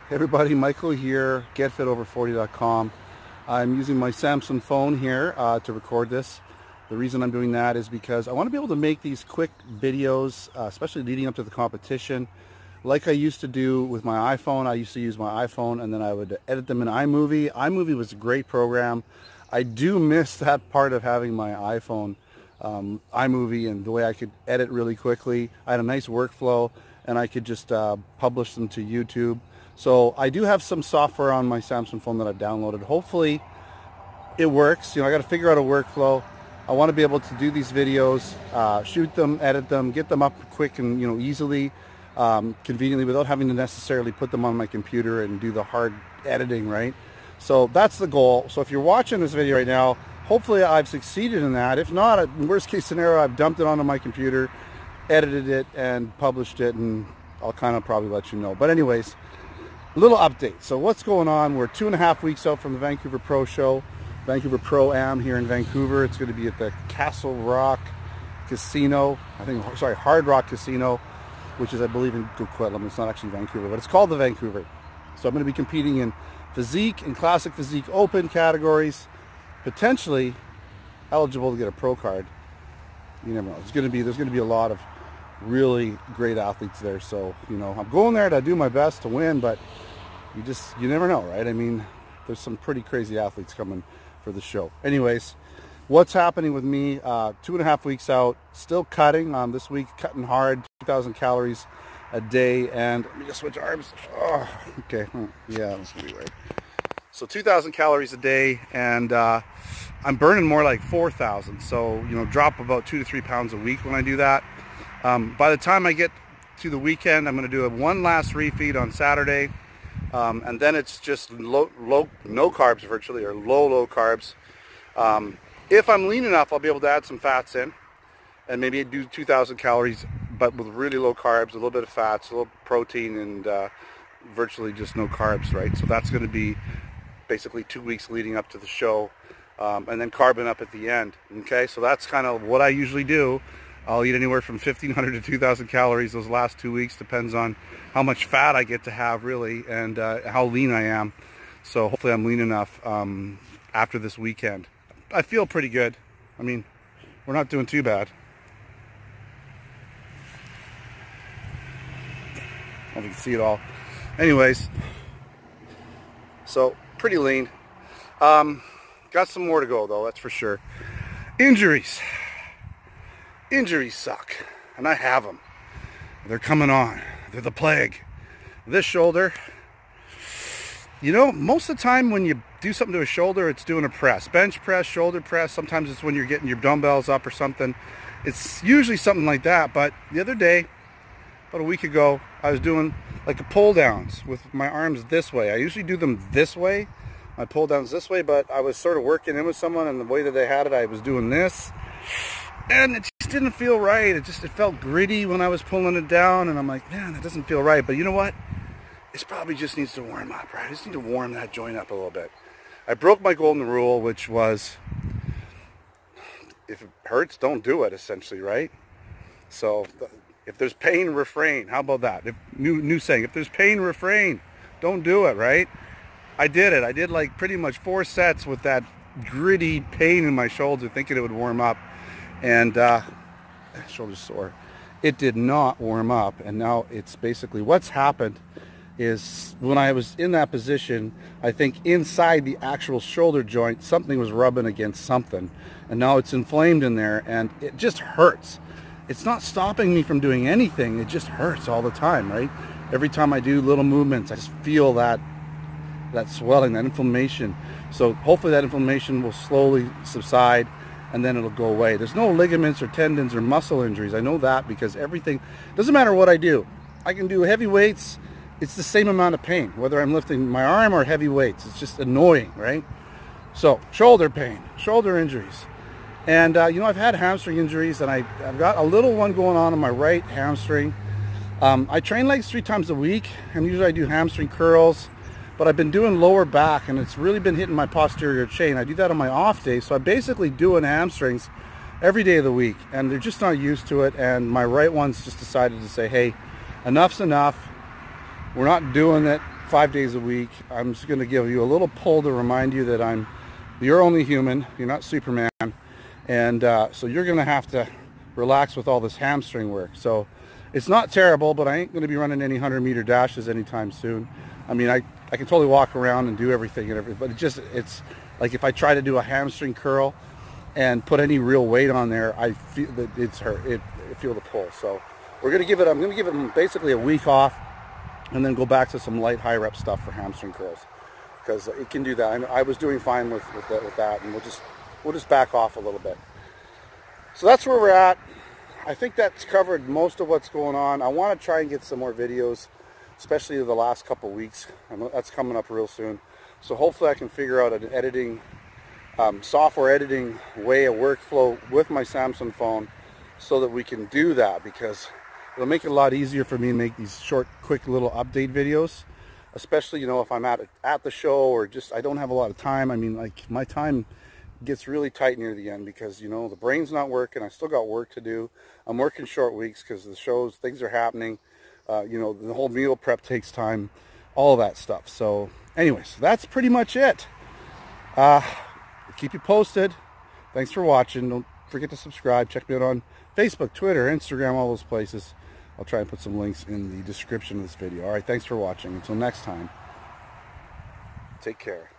Hey everybody, Michael here, getfitover40.com. I'm using my Samsung phone here to record this. The reason I'm doing that is because I want to be able to make these quick videos, especially leading up to the competition, like I used to do with my iPhone. I used to use my iPhone and then I would edit them in iMovie. iMovie was a great program. I do miss that part of having my iPhone iMovie and the way I could edit really quickly. I had a nice workflow and I could just publish them to YouTube. So I do have some software on my Samsung phone that I've downloaded. Hopefully it works. You know, I got to figure out a workflow. I want to be able to do these videos, shoot them, edit them, get them up quick and easily, conveniently, without having to necessarily put them on my computer and do the hard editing, right? So that's the goal. So if you're watching this video right now, hopefully I've succeeded in that. If not, in worst case scenario, I've dumped it onto my computer, edited it, and published it, and I'll kind of probably let you know. But anyways, a little update. So what's going on? We're 2.5 weeks out from the Vancouver Pro show, Vancouver Pro Am here in Vancouver. It's going to be at the Castle Rock Casino, Hard Rock Casino, which is, I believe, in Coquitlam. It's not actually Vancouver, but it's called the Vancouver. So I'm going to be competing in Physique and Classic Physique Open categories, potentially eligible to get a pro card. You never know. There's going to be a lot of really great athletes there. So, I'm going there to do my best to win, but you never know, right? I mean, there's some pretty crazy athletes coming for the show. Anyways, what's happening with me? 2.5 weeks out, still cutting. This week, cutting hard, 2,000 calories a day. And let me just switch arms. Oh, okay. Yeah, that's gonna be right. So 2,000 calories a day, and I'm burning more like 4,000. So, drop about 2 to 3 pounds a week when I do that. By the time I get to the weekend, I'm going to do one last refeed on Saturday. And then it's just no carbs virtually, or low carbs. If I'm lean enough, I'll be able to add some fats in and maybe do 2,000 calories, but with really low carbs, a little bit of fats, a little protein, and virtually just no carbs, right? So that's going to be basically 2 weeks leading up to the show, and then carbing up at the end. Okay, so that's kind of what I usually do. I'll eat anywhere from 1,500 to 2,000 calories those last 2 weeks, depends on how much fat I get to have, really, and how lean I am. So hopefully I'm lean enough after this weekend. I feel pretty good. I mean, we're not doing too bad. I don't know if you can see it all. Anyways, so pretty lean. Got some more to go, though, that's for sure. Injuries suck, and I have them. They're coming on. They're the plague. This shoulder, most of the time when you do something to a shoulder, it's doing a press, bench press, shoulder press. Sometimes it's when you're getting your dumbbells up or something. It's usually something like that. But the other day, about a week ago, I was doing like a pull downs with my arms this way. I usually do them this way, my pull downs this way, but I was sort of working in with someone, and the way that they had it, I was doing this, and it just didn't feel right. It felt gritty when I was pulling it down, and I'm like, man, that doesn't feel right. But you know what? This probably just needs to warm up, right? I just need to warm that joint up a little bit. I broke my golden rule, which was, if it hurts, don't do it, essentially, right? So if there's pain, refrain. How about that? New saying, if there's pain, refrain. Don't do it, right? I did it. I did like pretty much 4 sets with that gritty pain in my shoulder, thinking it would warm up. And shoulder's sore. It did not warm up, and now it's basically what's happened is when I was in that position, I think inside the actual shoulder joint, something was rubbing against something, and now it's inflamed in there, and it just hurts. It's not stopping me from doing anything. It just hurts all the time, right? Every time I do little movements, I just feel that swelling, that inflammation. So hopefully that inflammation will slowly subside, and then it'll go away. There's no ligaments or tendons or muscle injuries. I know that because everything, doesn't matter what I do. I can do heavy weights. It's the same amount of pain, whether I'm lifting my arm or heavy weights. It's just annoying, right? So shoulder pain, shoulder injuries. And, I've had hamstring injuries, and I've got a little one going on in my right hamstring. I train legs 3 times a week, and usually I do hamstring curls. But I've been doing lower back, and it's really been hitting my posterior chain. I do that on my off days, so I'm basically doing hamstrings every day of the week, and they're just not used to it. And my right one's just decided to say, hey, enough's enough. We're not doing it 5 days a week. I'm just going to give you a little pull to remind you that you're only human. You're not Superman. And so you're going to have to relax with all this hamstring work. So it's not terrible, but I ain't going to be running any 100-meter dashes anytime soon. I mean, I can totally walk around and do everything, but it's like if I try to do a hamstring curl and put any real weight on there, I feel that it's hurt. I feel the pull. So I'm going to give it basically a week off, and then go back to some light high rep stuff for hamstring curls, because it can do that. I was doing fine with that, and we'll just back off a little bit. So that's where we're at. I think that's covered most of what's going on. I want to try and get some more videos, especially the last couple weeks. I know that's coming up real soon. So hopefully I can figure out an editing, software editing way, a workflow with my Samsung phone, so that we can do that, because it'll make it a lot easier for me to make these short, quick little update videos, especially, you know, if I'm at the show, or just I don't have a lot of time. I mean, like, my time gets really tight near the end because, you know, the brain's not working. I still got work to do. I'm working short weeks because the shows, things are happening. You know, the whole meal prep takes time, all of that stuff. So anyways, that's pretty much it. Keep you posted. Thanks for watching. Don't forget to subscribe. Check me out on Facebook, Twitter, Instagram, all those places. I'll try and put some links in the description of this video. All right, thanks for watching. Until next time, take care.